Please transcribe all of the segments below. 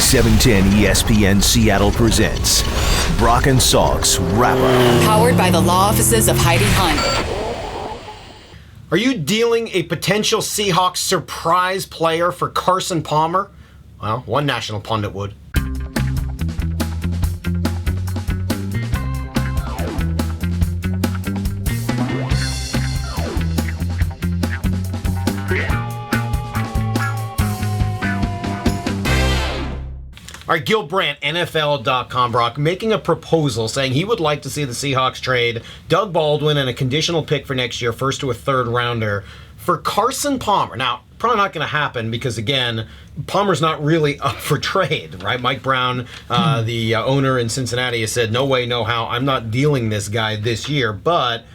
710 ESPN Seattle presents Brock and Salk's Wrap-Up. Powered by the law offices of Heidi Hunt. Are you dealing a potential Seahawks surprise player for Carson Palmer? Well, one national pundit would. All right, Gil Brandt, NFL.com, Brock, making a proposal saying he would like to see the Seahawks trade Doug Baldwin and a conditional pick for next year, first to a third rounder, for Carson Palmer. Now, probably not going to happen because, again, Palmer's not really up for trade, right? Mike Brown, the owner in Cincinnati, has said, no way, no how, I'm not dealing this guy this year. But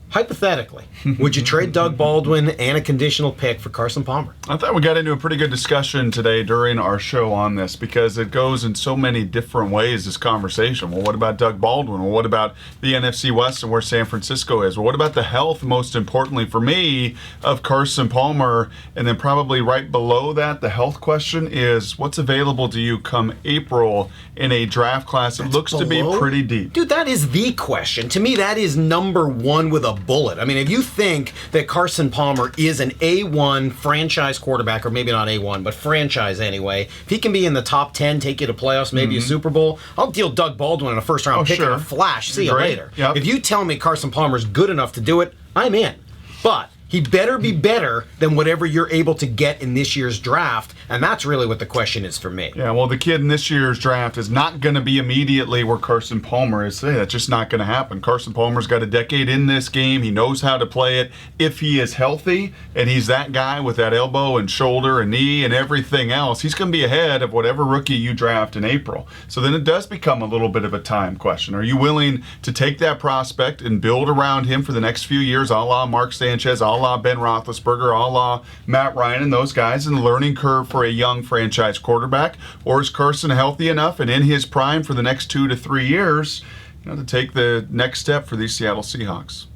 hypothetically, would you trade Doug Baldwin and a conditional pick for Carson Palmer? I thought we got into a pretty good discussion today during our show on this because it goes in so many different ways, this conversation. Well, what about Doug Baldwin? Well, what about the NFC West and where San Francisco is? Well, what about the health, most importantly for me, of Carson Palmer? And then probably right below that, the health question is what's available to you come April in a draft class that looks to be pretty deep? Dude, that is the question. To me, that is number one with a bullet. I mean, if you think that Carson Palmer is an A1 franchise quarterback, or maybe not A1, but franchise anyway, if he can be in the top 10, take you to playoffs, maybe a Super Bowl, I'll deal Doug Baldwin in a first-round pick in a flash. See you later. Yep. If you tell me Carson Palmer's good enough to do it, I'm in. But he better be better than whatever you're able to get in this year's draft, and that's really what the question is for me. Yeah, well, the kid in this year's draft is not going to be immediately where Carson Palmer is today. That's just not going to happen. Carson Palmer's got a decade in this game. He knows how to play it. If he is healthy, and he's that guy with that elbow and shoulder and knee and everything else, he's going to be ahead of whatever rookie you draft in April. So then it does become a little bit of a time question. Are you willing to take that prospect and build around him for the next few years, a la Mark Sanchez, a la Ben Roethlisberger, a la Matt Ryan and those guys, and the learning curve for a young franchise quarterback? Or is Carson healthy enough and in his prime for the next 2 to 3 years, to take the next step for these Seattle Seahawks?